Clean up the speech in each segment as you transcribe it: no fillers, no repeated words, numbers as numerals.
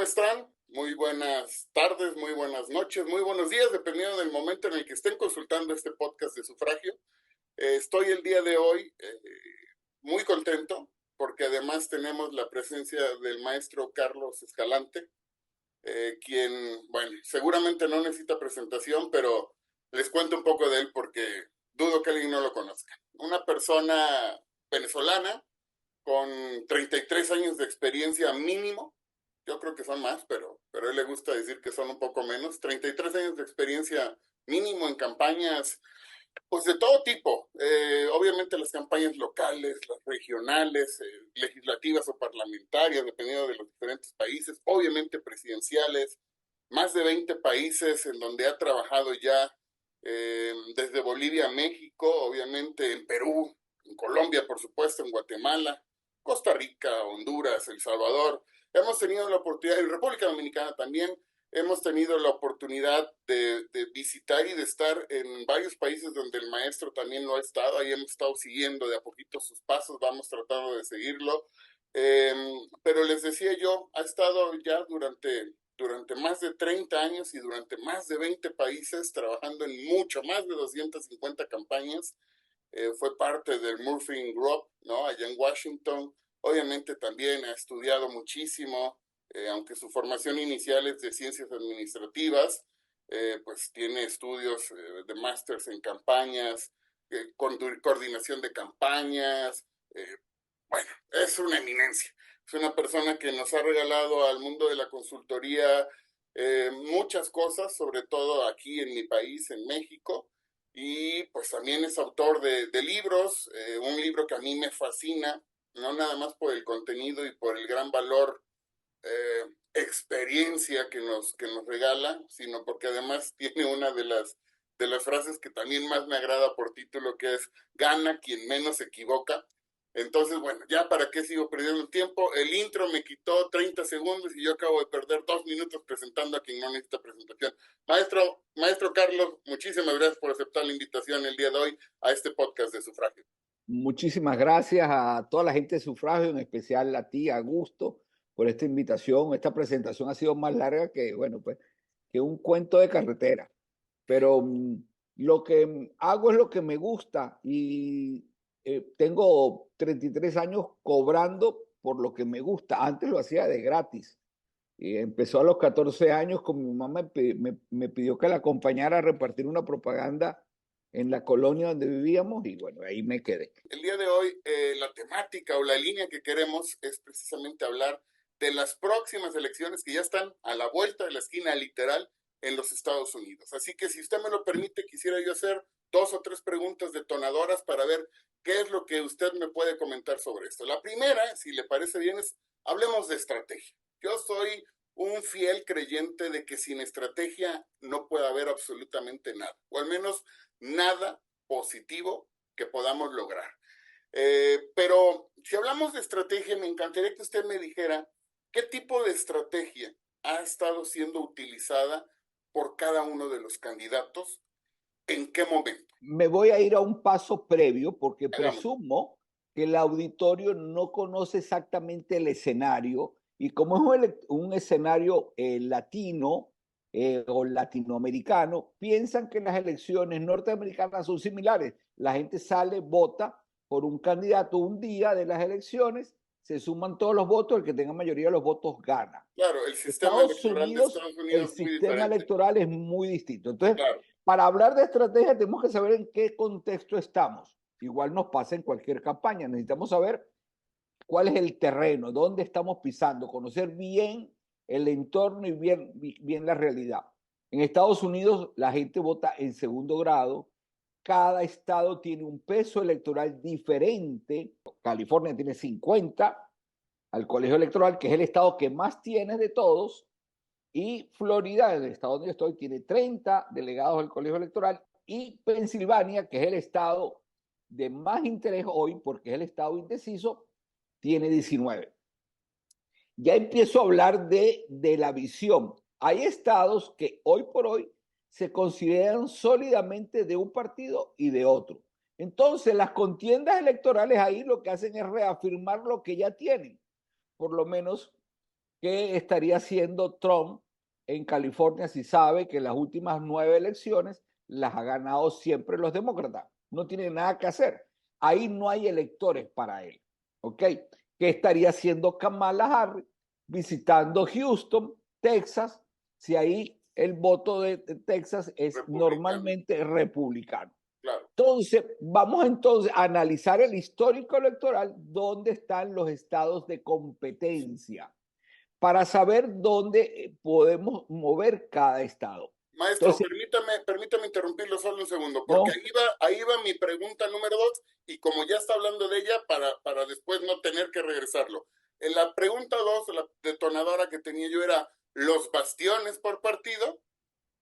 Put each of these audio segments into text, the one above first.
están? Muy buenas tardes, muy buenas noches, muy buenos días, dependiendo del momento en el que estén consultando este podcast de sufragio. Estoy el día de hoy muy contento porque además tenemos la presencia del maestro Carlos Escalante, quien, bueno, seguramente no necesita presentación, pero les cuento un poco de él porque dudo que alguien no lo conozca. Una persona venezolana con 33 años de experiencia mínimo. Yo creo que son más, pero a él le gusta decir que son un poco menos. 33 años de experiencia mínimo en campañas, pues de todo tipo. Obviamente las campañas locales, las regionales, legislativas o parlamentarias, dependiendo de los diferentes países. Obviamente presidenciales. Más de 20 países en donde ha trabajado ya, desde Bolivia a México, obviamente en Perú, en Colombia, por supuesto, en Guatemala, Costa Rica, Honduras, El Salvador. Hemos tenido la oportunidad, en República Dominicana también, hemos tenido la oportunidad de visitar y de estar en varios países donde el maestro también lo ha estado. Ahí hemos estado siguiendo de a poquito sus pasos, vamos tratando de seguirlo. Pero les decía yo, ha estado ya durante más de 30 años y durante más de 20 países, trabajando en mucho, más de 250 campañas. Fue parte del Murphy Group, ¿no? Allá en Washington. Obviamente también ha estudiado muchísimo, aunque su formación inicial es de ciencias administrativas, pues tiene estudios de másters en campañas, coordinación de campañas. Bueno, es una eminencia. Es una persona que nos ha regalado al mundo de la consultoría muchas cosas, sobre todo aquí en mi país, en México. Y pues también es autor de libros, un libro que a mí me fascina, no nada más por el contenido y por el gran valor, experiencia que nos regala, sino porque además tiene una de las frases que también más me agrada por título, que es: gana quien menos se equivoca. Entonces, bueno, ya para qué sigo perdiendo el tiempo. El intro me quitó 30 segundos y yo acabo de perder 2 minutos presentando a quien no necesita presentación. Maestro Carlos, muchísimas gracias por aceptar la invitación el día de hoy a este podcast de sufragio. Muchísimas gracias a toda la gente de sufragio, en especial a ti, Augusto, por esta invitación. Esta presentación ha sido más larga que, bueno, pues, que un cuento de carretera. Pero lo que hago es lo que me gusta y tengo 33 años cobrando por lo que me gusta. Antes lo hacía de gratis. Y empezó a los 14 años, con mi mamá me pidió que la acompañara a repartir una propaganda en la colonia donde vivíamos y bueno, ahí me quedé. El día de hoy, la temática o la línea que queremos es precisamente hablar de las próximas elecciones que ya están a la vuelta de la esquina, literal, en los Estados Unidos. Así que, si usted me lo permite, quisiera yo hacer 2 o 3 preguntas detonadoras para ver qué es lo que usted me puede comentar sobre esto. La primera, si le parece bien, es: hablemos de estrategia. Yo soy un fiel creyente de que sin estrategia no puede haber absolutamente nada, o al menos nada positivo que podamos lograr. Pero si hablamos de estrategia, me encantaría que usted me dijera qué tipo de estrategia ha estado siendo utilizada por cada uno de los candidatos, en qué momento. Me voy a ir a un paso previo porque Hagamos. presumo que el auditorio no conoce exactamente el escenario y como es un escenario latino o latinoamericano, piensan que las elecciones norteamericanas son similares. La gente sale, vota por un candidato un día de las elecciones, se suman todos los votos, el que tenga mayoría de los votos gana. Claro, el sistema Estados electoral de Unidos, Estados el Unidos es muy sistema diferente. electoral es muy distinto. Entonces, Claro, para hablar de estrategia tenemos que saber en qué contexto estamos. Igual nos pasa en cualquier campaña. Necesitamos saber cuál es el terreno, dónde estamos pisando, conocer bien el entorno y bien la realidad. En Estados Unidos la gente vota en segundo grado. Cada estado tiene un peso electoral diferente. California tiene 50 al colegio electoral, que es el estado que más tiene de todos. Y Florida, el estado donde yo estoy, tiene 30 delegados del colegio electoral. Y Pensilvania, que es el estado de más interés hoy, porque es el estado indeciso, tiene 19. Ya empiezo a hablar de la visión. Hay estados que hoy por hoy se consideran sólidamente de un partido y de otro. Entonces, las contiendas electorales ahí lo que hacen es reafirmar lo que ya tienen. Por lo menos qué estaría haciendo Trump en California si sabe que las últimas 9 elecciones las ha ganado siempre los demócratas. No tiene nada que hacer. Ahí no hay electores para él. ¿Ok? ¿Qué estaría haciendo Kamala Harris visitando Houston, Texas, si ahí el voto de Texas es normalmente republicano? Claro. Entonces, vamos entonces a analizar el histórico electoral, dónde están los estados de competencia, para saber dónde podemos mover cada estado. Maestro, Entonces, permítame interrumpirlo solo un segundo, no, porque ahí va mi pregunta número 2, y como ya está hablando de ella, para después no tener que regresarlo. En la pregunta 2, la detonadora que tenía yo era los bastiones por partido,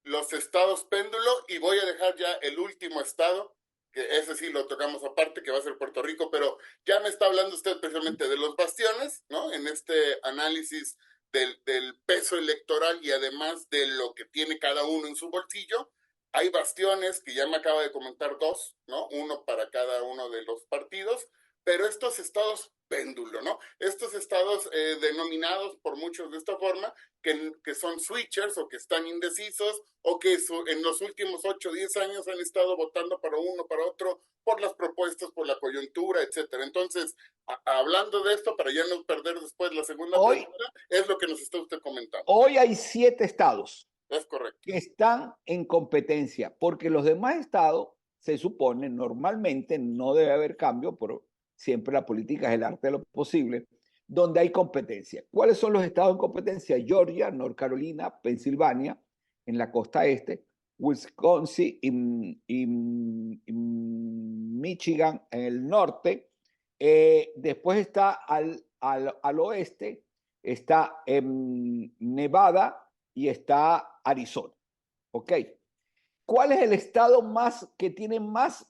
los estados péndulo, y voy a dejar ya el último estado, que ese sí lo tocamos aparte, que va a ser Puerto Rico, pero ya me está hablando usted especialmente de los bastiones, ¿no? En este análisis del peso electoral y además de lo que tiene cada uno en su bolsillo. Hay bastiones, que ya me acaba de comentar 2, ¿no? Uno para cada uno de los partidos, pero estos estados péndulo, ¿no? Estos estados denominados por muchos de esta forma, que son switchers o que están indecisos o que en los últimos 8 o 10 años han estado votando para uno, para otro, por las propuestas, por la coyuntura, etcétera. Entonces, hablando de esto, para ya no perder después la segunda pregunta, es lo que nos está usted comentando. Hoy hay 7 estados. Es correcto. Que están en competencia, porque los demás estados se supone normalmente no debe haber cambio, pero siempre la política es el arte de lo posible, donde hay competencia. ¿Cuáles son los estados en competencia? Georgia, North Carolina, Pensilvania, en la costa este, Wisconsin y Michigan en el norte. Después está al oeste, está Nevada y está Arizona. ¿Ok? ¿Cuál es el estado que tiene más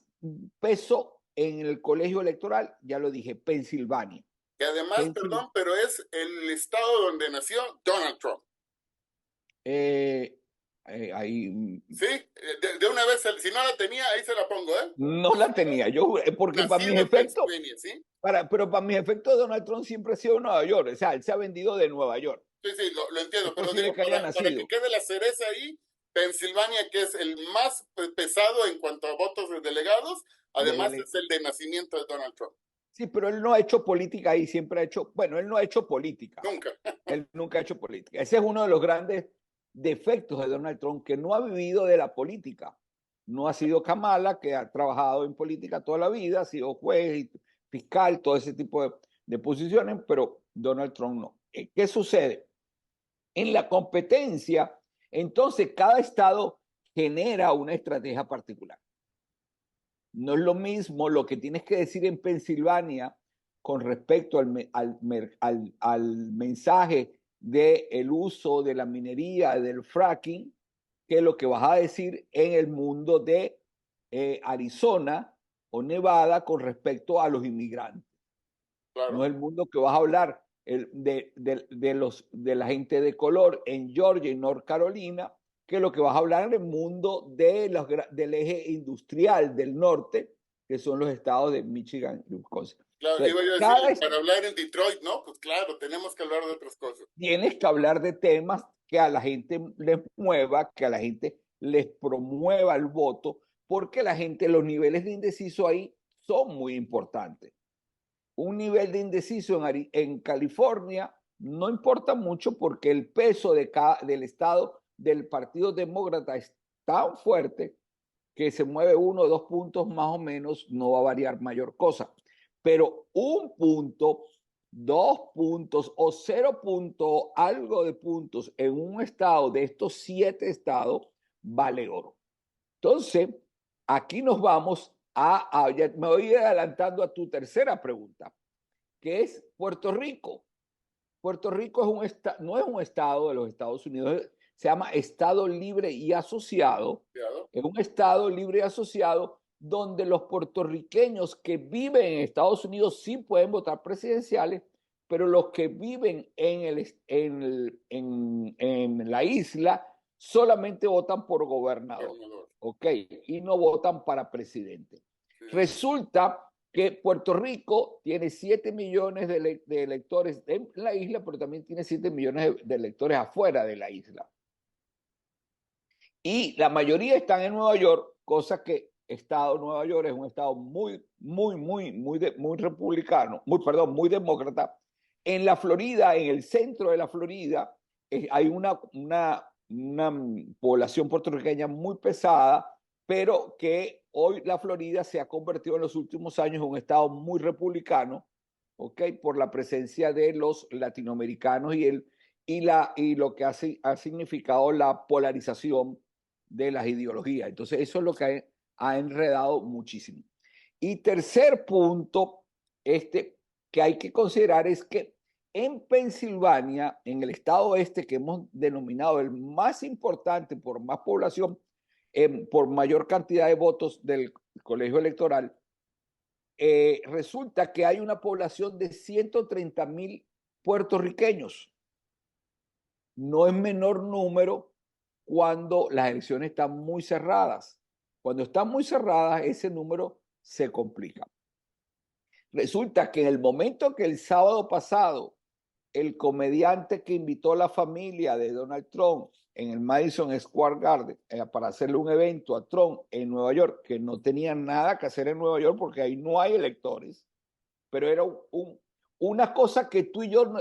peso en el colegio electoral? Ya lo dije, Pensilvania. Que además, perdón, pero es el estado donde nació Donald Trump. Ahí. Sí, de una vez, si no la tenía, ahí se la pongo, ¿eh? No la tenía yo, porque Nacido para mis en efectos, ¿sí? pero para mis efectos, Donald Trump siempre ha sido de Nueva York, o sea, él se ha vendido de Nueva York. Sí, sí, lo entiendo, Es pero posible digo, que haya para nacido. que quede la cereza ahí, Pensilvania, que es el más pesado en cuanto a votos de delegados, además es el de nacimiento de Donald Trump. Sí, pero él no ha hecho política ahí, siempre ha hecho, bueno, él no ha hecho política. Nunca. Él nunca ha hecho política. Ese es uno de los grandes defectos de Donald Trump, que no ha vivido de la política. No ha sido Kamala, que ha trabajado en política toda la vida, ha sido juez, fiscal, todo ese tipo de posiciones, pero Donald Trump no. ¿Qué sucede? En la competencia, entonces cada estado genera una estrategia particular. No es lo mismo lo que tienes que decir en Pensilvania con respecto al mensaje del uso de la minería, del fracking, que lo que vas a decir en el mundo de Arizona o Nevada con respecto a los inmigrantes. Claro. No es el mundo que vas a hablar de la gente de color en Georgia y North Carolina, que lo que vas a hablar en el mundo del eje industrial del norte, que son los estados de Michigan y Wisconsin. Claro, entonces, iba a decir, para hablar en Detroit, ¿no? Pues claro, tenemos que hablar de otras cosas. Tienes que hablar de temas que a la gente les mueva, que a la gente les promueva el voto, porque la gente, los niveles de indeciso ahí son muy importantes. Un nivel de indeciso en California no importa mucho porque el peso del estado del Partido Demócrata es tan fuerte que se mueve 1 o 2 puntos más o menos, no va a variar mayor cosa. Pero 1 punto, 2 puntos o 0 punto algo de puntos en un estado de estos 7 estados vale oro. Entonces, aquí nos vamos me voy adelantando a tu tercera pregunta, que es Puerto Rico. Puerto Rico no es un estado de los Estados Unidos, se llama Estado Libre y Asociado. Es un Estado libre y asociado donde los puertorriqueños que viven en Estados Unidos sí pueden votar presidenciales, pero los que viven en la isla solamente votan por gobernador. ¿Ok? Y no votan para presidente. Sí. Resulta que Puerto Rico tiene 7 millones de electores en la isla, pero también tiene 7 millones de electores afuera de la isla. Y la mayoría están en Nueva York, cosa que estado Nueva York es un estado muy republicano, muy demócrata. En la Florida, en el centro de la Florida, hay una población puertorriqueña muy pesada, pero que hoy la Florida se ha convertido en los últimos años en un estado muy republicano, ¿ok? Por la presencia de los latinoamericanos y lo que ha significado la polarización de las ideologías. Entonces, eso es lo que ha enredado muchísimo. Y tercer punto, que hay que considerar es que en Pensilvania, en el estado que hemos denominado el más importante por más población, por mayor cantidad de votos del colegio electoral, resulta que hay una población de 130,000 puertorriqueños. No es menor número cuando las elecciones están muy cerradas. Cuando están muy cerradas, ese número se complica. Resulta que en el momento que el sábado pasado, el comediante que invitó a la familia de Donald Trump en el Madison Square Garden para hacerle un evento a Trump en Nueva York, que no tenía nada que hacer en Nueva York porque ahí no hay electores, pero era una cosa que tú y yo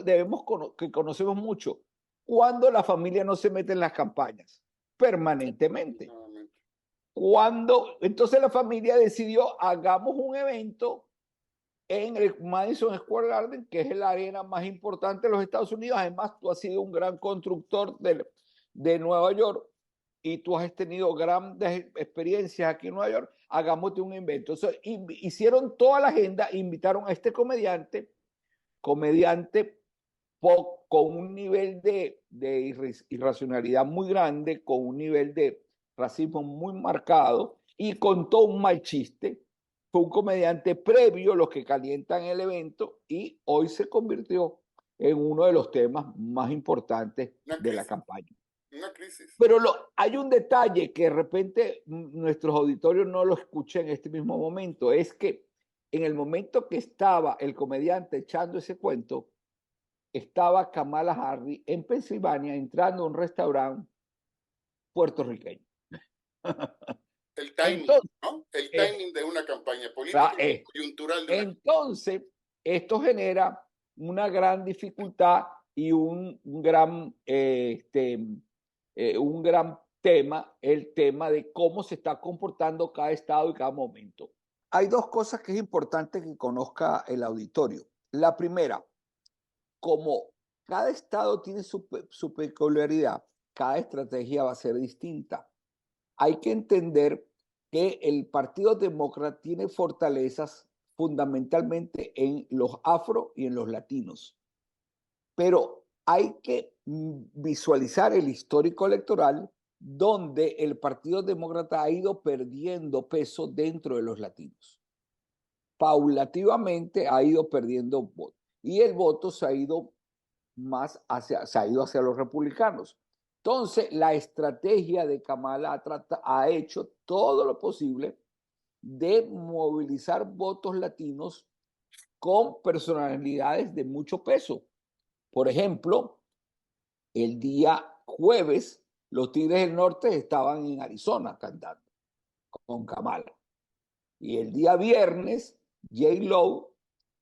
que conocemos mucho. Cuando la familia no se mete en las campañas permanentemente. Entonces la familia decidió, hagamos un evento en el Madison Square Garden, que es la arena más importante de los Estados Unidos. Además, tú has sido un gran constructor de Nueva York y tú has tenido grandes experiencias aquí en Nueva York. Hagámoste un evento. Entonces, hicieron toda la agenda, invitaron a este comediante con un nivel de irracionalidad muy grande, con un nivel de racismo muy marcado y contó un mal chiste. Fue un comediante previo, los que calientan el evento, y hoy se convirtió en uno de los temas más importantes de la campaña. Una crisis. Pero hay un detalle que de repente nuestros auditorios no lo escuchan en este mismo momento, es que en el momento que estaba el comediante echando ese cuento, estaba Kamala Harris en Pensilvania entrando a un restaurante puertorriqueño. El timing, entonces, ¿no? El timing de una campaña política coyuntural. Entonces, esto genera una gran dificultad y un gran tema, el tema de cómo se está comportando cada estado y cada momento. Hay dos cosas que es importante que conozca el auditorio. La primera, como cada estado tiene su peculiaridad, cada estrategia va a ser distinta. Hay que entender que el Partido Demócrata tiene fortalezas fundamentalmente en los afro y en los latinos. Pero hay que visualizar el histórico electoral donde el Partido Demócrata ha ido perdiendo peso dentro de los latinos. Paulativamente ha ido perdiendo votos. Y el voto se ha ido hacia los republicanos. Entonces, la estrategia de Kamala ha hecho todo lo posible de movilizar votos latinos con personalidades de mucho peso. Por ejemplo, el día jueves, los Tigres del Norte estaban en Arizona cantando con Kamala. Y el día viernes, J-Lo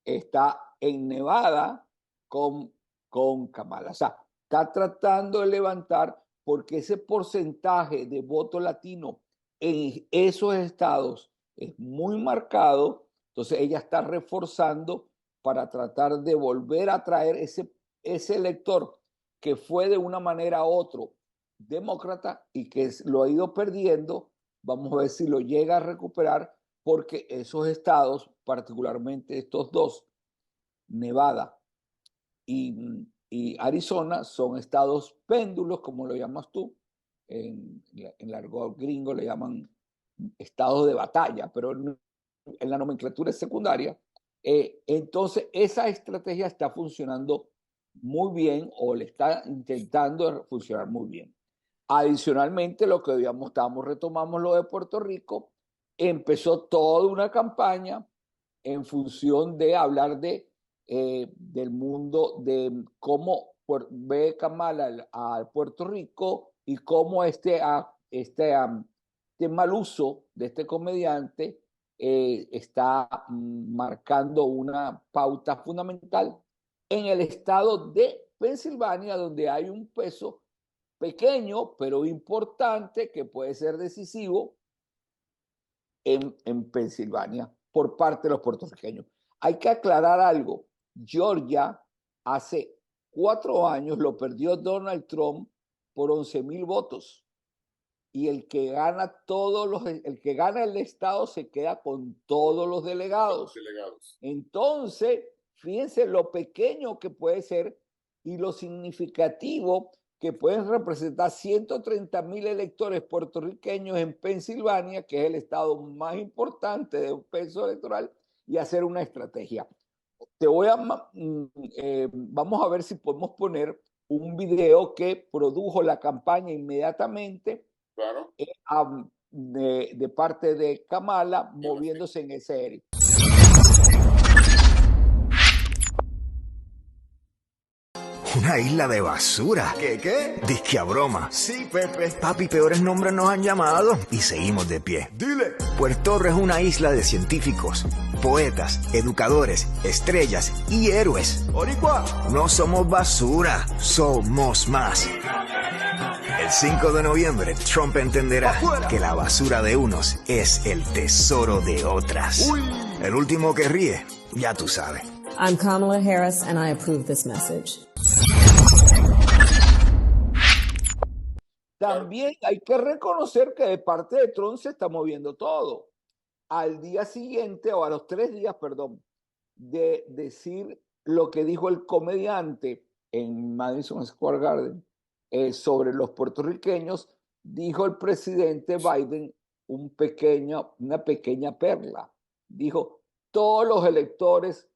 está en Nevada con Kamala. O sea, está tratando de levantar porque ese porcentaje de voto latino en esos estados es muy marcado. Entonces ella está reforzando para tratar de volver a traer ese elector que fue de una manera u otra demócrata y que lo ha ido perdiendo. Vamos a ver si lo llega a recuperar, porque esos estados, particularmente estos dos, Nevada y Arizona, son estados péndulos, como lo llamas tú. En el argot gringo le llaman estados de batalla, pero en la nomenclatura secundaria. Entonces, esa estrategia está funcionando muy bien, o le está intentando funcionar muy bien. Adicionalmente, lo que retomamos lo de Puerto Rico, empezó toda una campaña en función de hablar del mundo, de cómo ve Kamala a Puerto Rico y cómo este mal uso de este comediante está marcando una pauta fundamental en el estado de Pensilvania, donde hay un peso pequeño, pero importante, que puede ser decisivo en Pensilvania por parte de los puertorriqueños. Hay que aclarar algo. Georgia hace 4 años lo perdió Donald Trump por 11,000 votos. Y el que gana el estado se queda con todos los delegados. Entonces, fíjense lo pequeño que puede ser y lo significativo que pueden representar 130,000 electores puertorriqueños en Pensilvania, que es el estado más importante de un peso electoral, y hacer una estrategia. Vamos a ver si podemos poner un video que produjo la campaña inmediatamente. Claro. De parte de Kamala, moviéndose en ese área. Una isla de basura. ¿Qué? Disque a broma. Sí, Pepe. Papi, peores nombres nos han llamado y seguimos de pie. Dile. Puerto Rico es una isla de científicos, poetas, educadores, estrellas y héroes. Oricua. No somos basura, somos más. El 5 de noviembre, Trump entenderá que la basura de unos es el tesoro de otras. Uy. El último que ríe, ya tú sabes. I'm Kamala Harris and I approve this message. También hay que reconocer que de parte de Trump se está moviendo todo. Al día siguiente, o a los 3 días, perdón, de decir lo que dijo el comediante en Madison Square Garden sobre los puertorriqueños, dijo el presidente Biden una pequeña perla. Dijo, todos los electores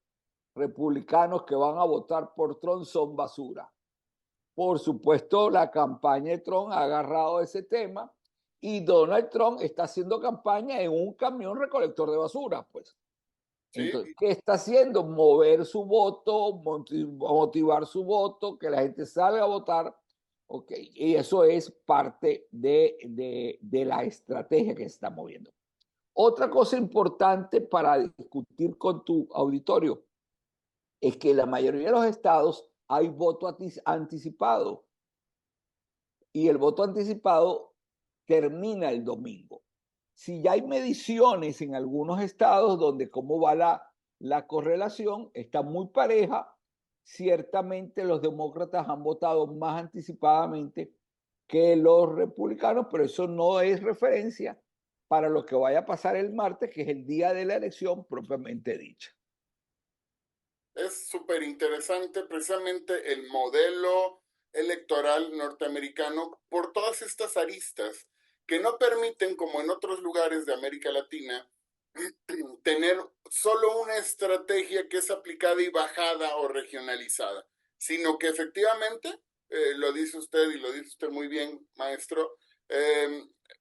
republicanos que van a votar por Trump son basura. Por supuesto, la campaña de Trump ha agarrado ese tema y Donald Trump está haciendo campaña en un camión recolector de basura, pues. Sí. Entonces, ¿qué está haciendo? Mover su voto, motivar su voto, que la gente salga a votar. Okay. Y eso es parte de la estrategia que se está moviendo. Otra cosa importante para discutir con tu auditorio es que en la mayoría de los estados hay voto anticipado y el voto anticipado termina el domingo. Si ya hay mediciones en algunos estados donde cómo va la correlación está muy pareja, ciertamente los demócratas han votado más anticipadamente que los republicanos, pero eso no es referencia para lo que vaya a pasar el martes, que es el día de la elección propiamente dicha. Es súper interesante precisamente el modelo electoral norteamericano por todas estas aristas que no permiten, como en otros lugares de América Latina, tener solo una estrategia que es aplicada y bajada o regionalizada, sino que efectivamente, lo dice usted y lo dice usted muy bien, maestro,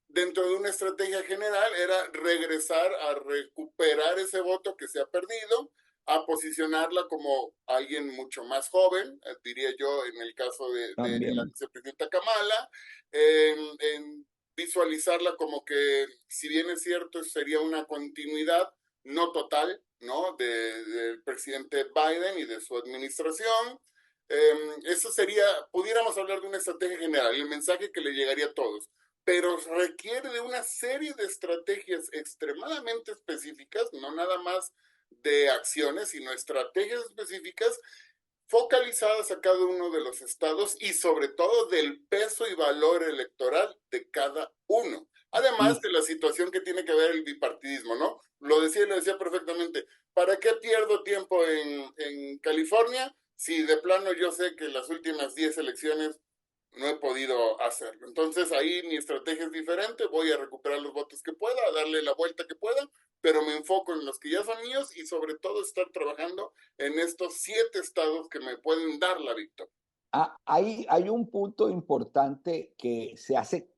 dentro de una estrategia general era regresar a recuperar ese voto que se ha perdido, a posicionarla como alguien mucho más joven, diría yo en el caso de la vicepresidenta Kamala, en visualizarla como que, si bien es cierto, sería una continuidad no total, ¿no?, del presidente Biden y de su administración. Eso sería, pudiéramos hablar de una estrategia general, el mensaje que le llegaría a todos, pero requiere de una serie de estrategias extremadamente específicas, no nada más de acciones, sino estrategias específicas focalizadas a cada uno de los estados y sobre todo del peso y valor electoral de cada uno. Además de la situación que tiene que ver el bipartidismo, ¿no? Lo decía perfectamente. ¿Para qué pierdo tiempo en California si de plano yo sé que las últimas 10 elecciones no he podido hacerlo? Entonces ahí mi estrategia es diferente, voy a recuperar los votos que pueda, a darle la vuelta que pueda, pero me enfoco en los que ya son míos y sobre todo estar trabajando en estos 7 estados que me pueden dar la victoria. Hay un punto importante que se hace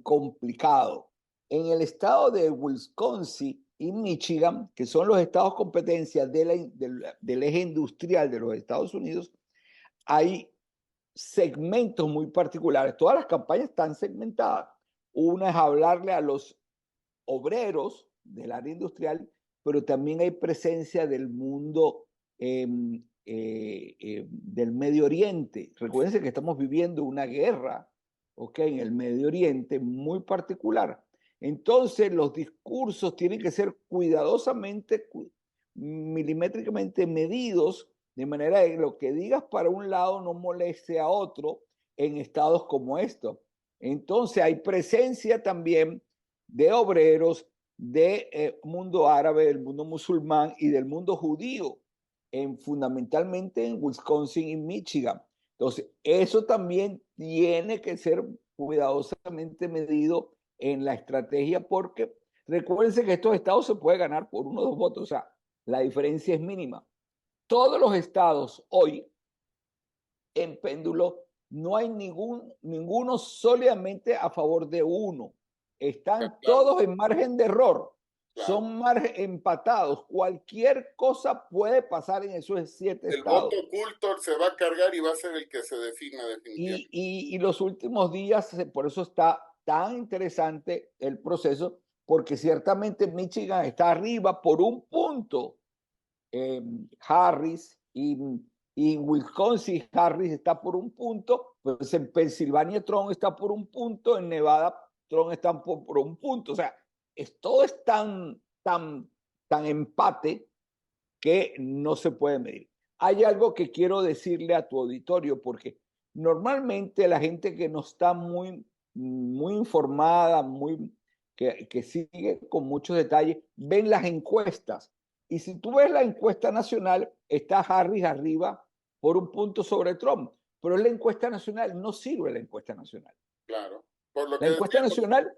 complicado. En el estado de Wisconsin y Michigan, que son los estados competencia del eje industrial de los Estados Unidos, hay segmentos muy particulares. Todas las campañas están segmentadas. Una es hablarle a los obreros del área industrial, pero también hay presencia del mundo del Medio Oriente. Recuerden que estamos viviendo una guerra, en el Medio Oriente muy particular. Entonces los discursos tienen que ser cuidadosamente, milimétricamente medidos, de manera que lo que digas para un lado no moleste a otro en estados como estos. Entonces hay presencia también de obreros del mundo árabe, del mundo musulmán y del mundo judío, fundamentalmente en Wisconsin y Michigan. Entonces, eso también tiene que ser cuidadosamente medido en la estrategia, porque recuérdense que estos estados se puede ganar por 1 o 2 votos, o sea, la diferencia es mínima. Todos los estados hoy, en péndulo, no hay ninguno sólidamente a favor de uno. Están todos en margen de error. Son empatados. Cualquier cosa puede pasar en esos 7 estados. El voto oculto se va a cargar y va a ser el que se defina definitivamente. Y los últimos días, por eso está tan interesante el proceso, porque ciertamente Michigan está arriba por 1 punto. Harris y Wisconsin, Harris está por 1 punto, pues en Pensilvania Trump está por 1 punto, en Nevada Trump está por 1 punto. O sea, todo es tan empate que no se puede medir. Hay algo que quiero decirle a tu auditorio, porque normalmente la gente que no está muy informada, que sigue con muchos detalles, ven las encuestas. Y si tú ves la encuesta nacional, está Harris arriba por 1 punto sobre Trump. Pero la encuesta nacional no sirve la encuesta nacional. Claro. Por lo la encuesta nacional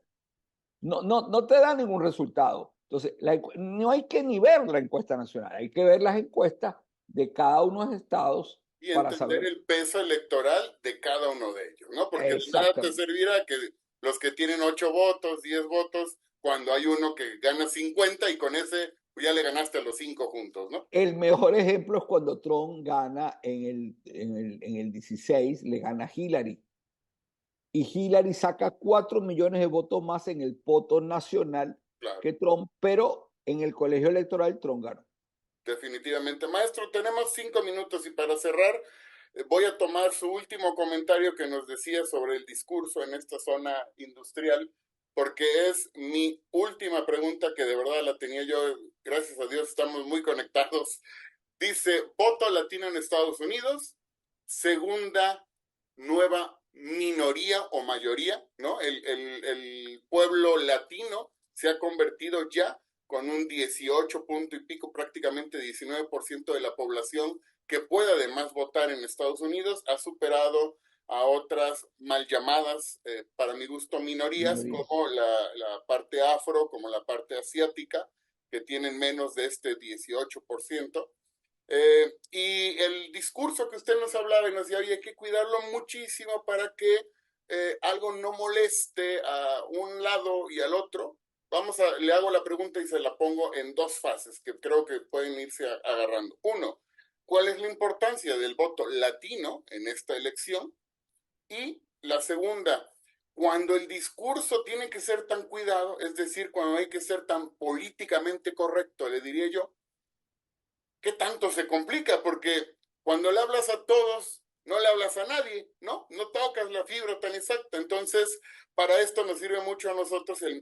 no te da ningún resultado. Entonces, no hay que ni ver la encuesta nacional, hay que ver las encuestas de cada uno de los estados y para entender saber el peso electoral de cada uno de ellos, ¿no? Porque de nada te servirá que los que tienen 8 votos, 10 votos, cuando hay uno que gana 50 y con ese ya le ganaste a los 5 juntos, ¿no? El mejor ejemplo es cuando Trump gana en el 16, le gana a Hillary. Y Hillary saca 4 millones de votos más en el voto nacional que Trump, pero en el colegio electoral Trump ganó. Definitivamente. Maestro, tenemos 5 minutos y para cerrar voy a tomar su último comentario que nos decía sobre el discurso en esta zona industrial, porque es mi última pregunta que de verdad la tenía yo, gracias a Dios estamos muy conectados. Dice, voto latino en Estados Unidos, segunda nueva minoría o mayoría, ¿no? El pueblo latino se ha convertido ya con un 18 punto y pico, prácticamente 19% de la población que puede además votar en Estados Unidos, ha superado a otras mal llamadas, para mi gusto, minorías, como la parte afro, como la parte asiática, que tienen menos de este 18%. Y el discurso que usted nos hablaba y nos decía, oye, hay que cuidarlo muchísimo para que algo no moleste a un lado y al otro. Le hago la pregunta y se la pongo en 2 fases que creo que pueden irse agarrando. 1, ¿cuál es la importancia del voto latino en esta elección? Y la segunda, cuando el discurso tiene que ser tan cuidado, es decir, cuando hay que ser tan políticamente correcto, le diría yo, ¿qué tanto se complica? Porque cuando le hablas a todos, no le hablas a nadie, ¿no? No tocas la fibra tan exacta. Entonces, para esto nos sirve mucho a nosotros el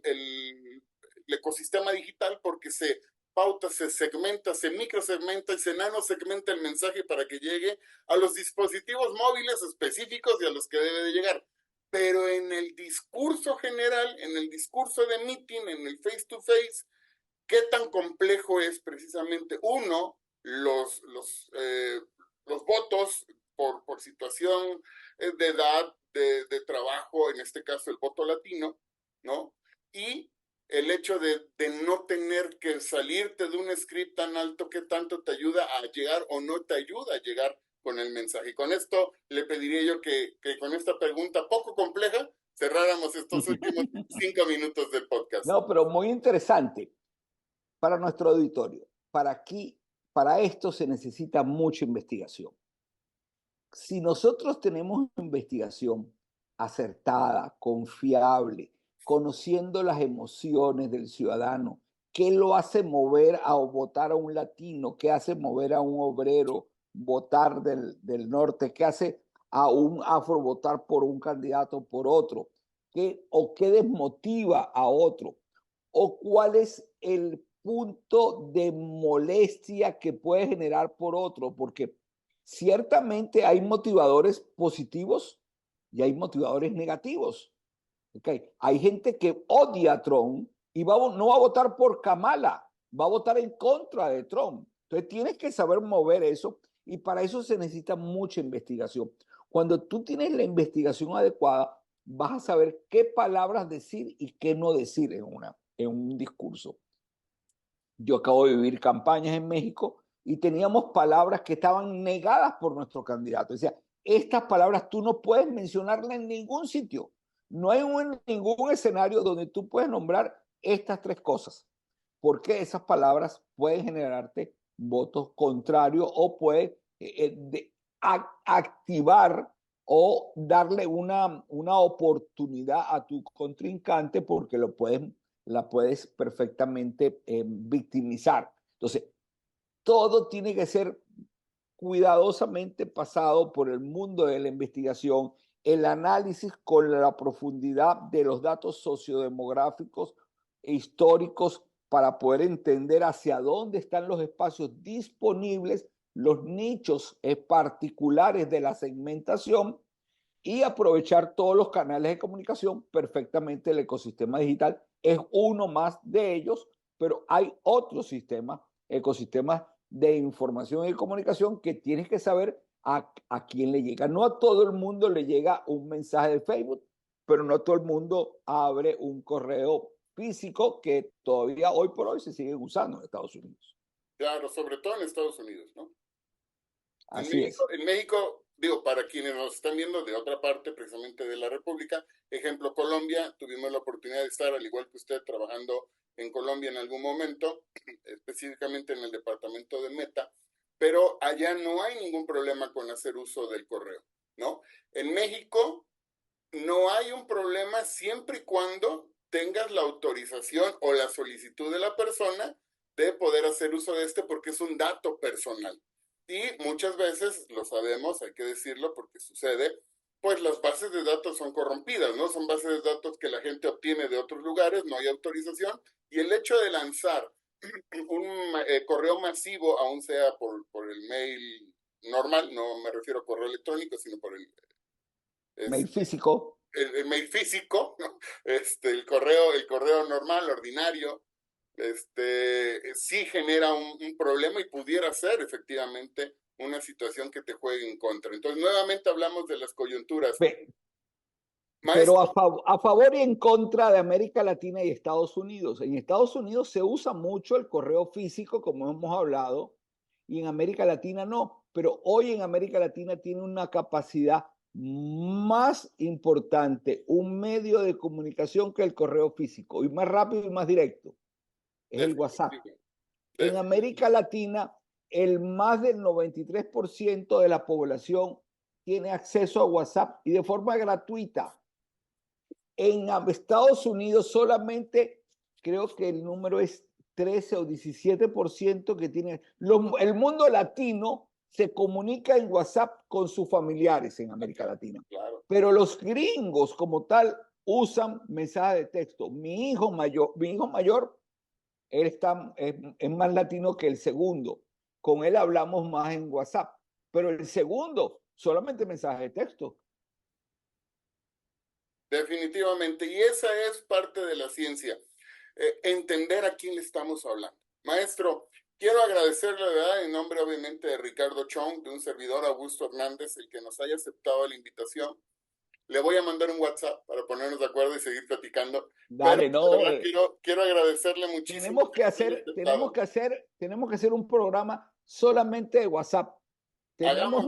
ecosistema digital, porque se pauta, se segmenta, se microsegmenta y se nanosegmenta el mensaje para que llegue a los dispositivos móviles específicos y a los que debe de llegar. Pero en el discurso general, en el discurso de meeting, en el face to face, ¿qué tan complejo es precisamente, los votos por situación de edad, de trabajo, en este caso el voto latino, ¿no? Y el hecho de no tener que salirte de un script tan alto, ¿qué tanto te ayuda a llegar o no te ayuda a llegar con el mensaje? Y con esto le pediría yo que con esta pregunta poco compleja cerráramos estos últimos 5 minutos del podcast. No, pero muy interesante. para nuestro auditorio, para esto se necesita mucha investigación. Si nosotros tenemos investigación acertada, confiable, conociendo las emociones del ciudadano, qué lo hace mover a votar a un latino, qué hace mover a un obrero votar del norte, qué hace a un afro votar por un candidato por otro, o qué desmotiva a otro, o cuál es el punto de molestia que puede generar por otro, porque ciertamente hay motivadores positivos y hay motivadores negativos. Okay. Hay gente que odia a Trump y no va a votar por Kamala, va a votar en contra de Trump. Entonces tienes que saber mover eso y para eso se necesita mucha investigación. Cuando tú tienes la investigación adecuada, vas a saber qué palabras decir y qué no decir en un discurso. Yo acabo de vivir campañas en México y teníamos palabras que estaban negadas por nuestro candidato. O sea, estas palabras tú no puedes mencionarlas en ningún sitio. No hay ningún escenario donde tú puedes nombrar estas tres cosas, porque esas palabras pueden generarte votos contrarios o pueden activar o darle una oportunidad a tu contrincante porque la puedes perfectamente victimizar. Entonces, todo tiene que ser cuidadosamente pasado por el mundo de la investigación, el análisis con la profundidad de los datos sociodemográficos e históricos para poder entender hacia dónde están los espacios disponibles, los nichos particulares de la segmentación y aprovechar todos los canales de comunicación perfectamente. El ecosistema digital es uno más de ellos, pero hay otros ecosistemas de información y comunicación que tienes que saber a quién le llega. No a todo el mundo le llega un mensaje de Facebook, pero no todo el mundo abre un correo físico que todavía hoy por hoy se sigue usando en Estados Unidos. Claro, sobre todo en Estados Unidos, ¿no? Así es. En México, digo, para quienes nos están viendo de otra parte, precisamente de la República, ejemplo Colombia, tuvimos la oportunidad de estar, al igual que usted, trabajando en Colombia en algún momento, específicamente en el departamento de Meta, pero allá no hay ningún problema con hacer uso del correo, ¿no? En México no hay un problema siempre y cuando tengas la autorización o la solicitud de la persona de poder hacer uso de porque es un dato personal. Y muchas veces, lo sabemos, hay que decirlo porque sucede, pues las bases de datos son corrompidas, ¿no? Son bases de datos que la gente obtiene de otros lugares, no hay autorización, y el hecho de lanzar un correo masivo, aún sea por el mail normal, no me refiero a correo electrónico, sino por el mail físico. El mail físico, ¿no? El correo normal, ordinario, sí genera un problema y pudiera ser efectivamente una situación que te juegue en contra. Entonces, nuevamente hablamos de las coyunturas. Pero a favor y en contra de América Latina y Estados Unidos. En Estados Unidos se usa mucho el correo físico, como hemos hablado, y en América Latina no. Pero hoy en América Latina tiene una capacidad más importante, un medio de comunicación que el correo físico, y más rápido y más directo. Es el WhatsApp. En América Latina, el más del 93% de la población tiene acceso a WhatsApp y de forma gratuita. En Estados Unidos solamente creo que el número es 13 o 17% que tiene. El mundo latino se comunica en WhatsApp con sus familiares en América Latina. Claro. Pero los gringos como tal usan mensajes de texto. Mi hijo mayor él es más latino que el segundo. Con él hablamos más en WhatsApp. Pero el segundo, solamente mensaje de texto. Definitivamente. Y esa es parte de la ciencia. Entender a quién le estamos hablando. Maestro, quiero agradecerle, ¿verdad? En nombre, obviamente, de Ricardo Chong, de un servidor, Augusto Hernández, el que nos haya aceptado la invitación. Le voy a mandar un WhatsApp para ponernos de acuerdo y seguir platicando. Dale, pero, no. Quiero agradecerle muchísimo. Tenemos que hacer un programa solamente de WhatsApp. Tenemos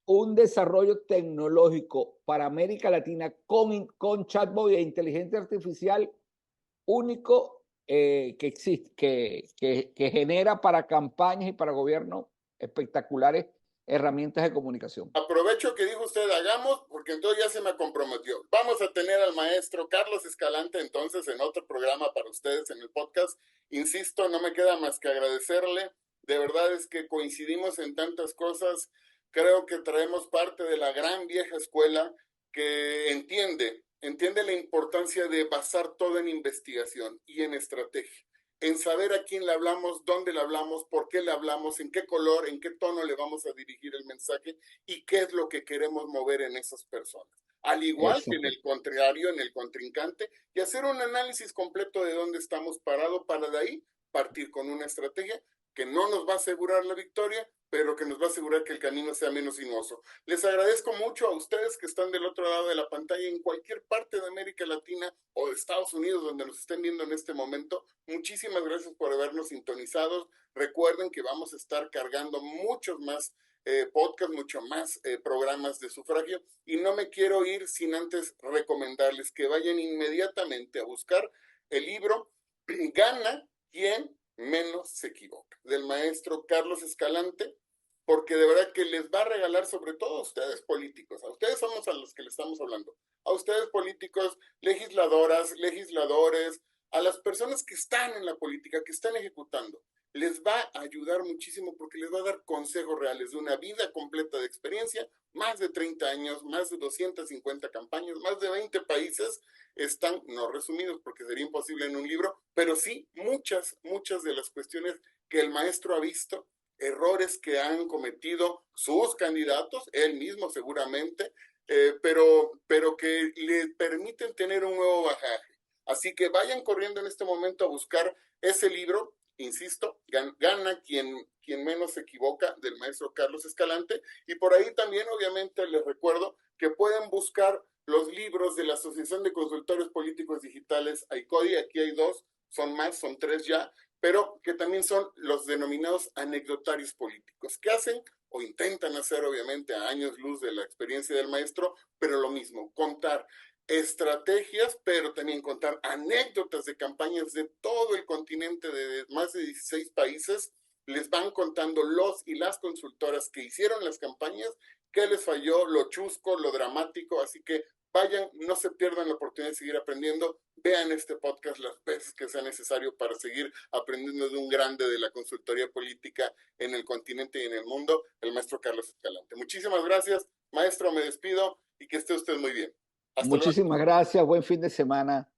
un desarrollo tecnológico para América Latina con chatbot e inteligencia artificial único que existe, que genera para campañas y para gobierno espectaculares herramientas de comunicación. Aprovecho que dijo usted hagamos, porque entonces ya se me comprometió. Vamos a tener al maestro Carlos Escalante entonces en otro programa para ustedes en el podcast. Insisto, no me queda más que agradecerle. De verdad es que coincidimos en tantas cosas. Creo que traemos parte de la gran vieja escuela que entiende la importancia de basar todo en investigación y en estrategia, en saber a quién le hablamos, dónde le hablamos, por qué le hablamos, en qué color, en qué tono le vamos a dirigir el mensaje y qué es lo que queremos mover en esas personas. Al igual que en el contrario, en el contrincante, y hacer un análisis completo de dónde estamos parados para de ahí partir con una estrategia que no nos va a asegurar la victoria, pero que nos va a asegurar que el camino sea menos sinuoso. Les agradezco mucho a ustedes que están del otro lado de la pantalla en cualquier parte de América Latina o de Estados Unidos donde nos estén viendo en este momento. Muchísimas gracias por habernos sintonizado. Recuerden que vamos a estar cargando muchos más podcasts, mucho más programas de sufragio, y no me quiero ir sin antes recomendarles que vayan inmediatamente a buscar el libro Gana quien menos se equivoca, del maestro Carlos Escalante, porque de verdad que les va a regalar, sobre todo a ustedes políticos, a ustedes somos a los que le estamos hablando, a ustedes políticos, legisladoras, legisladores, a las personas que están en la política, que están ejecutando, les va a ayudar muchísimo porque les va a dar consejos reales de una vida completa de experiencia, más de 30 años, más de 250 campañas, más de 20 países están, no resumidos porque sería imposible en un libro, pero sí muchas de las cuestiones que el maestro ha visto, errores que han cometido sus candidatos, él mismo seguramente, pero que le permiten tener un nuevo bagaje. Así que vayan corriendo en este momento a buscar ese libro. Insisto, Gana quien menos se equivoca, del maestro Carlos Escalante, y por ahí también obviamente les recuerdo que pueden buscar los libros de la Asociación de Consultores Políticos Digitales, AICODI. Aquí hay dos, son tres ya, pero que también son los denominados anecdotarios políticos, que hacen o intentan hacer obviamente a años luz de la experiencia del maestro, pero lo mismo, contar estrategias, pero también contar anécdotas de campañas de todo el continente, de más de 16 países. Les van contando los y las consultoras que hicieron las campañas, qué les falló, lo chusco, lo dramático. Así que vayan, no se pierdan la oportunidad de seguir aprendiendo. Vean este podcast las veces que sea necesario para seguir aprendiendo de un grande de la consultoría política en el continente y en el mundo, el maestro Carlos Escalante. Muchísimas gracias, maestro, me despido y que esté usted muy bien. Muchísimas gracias, buen fin de semana.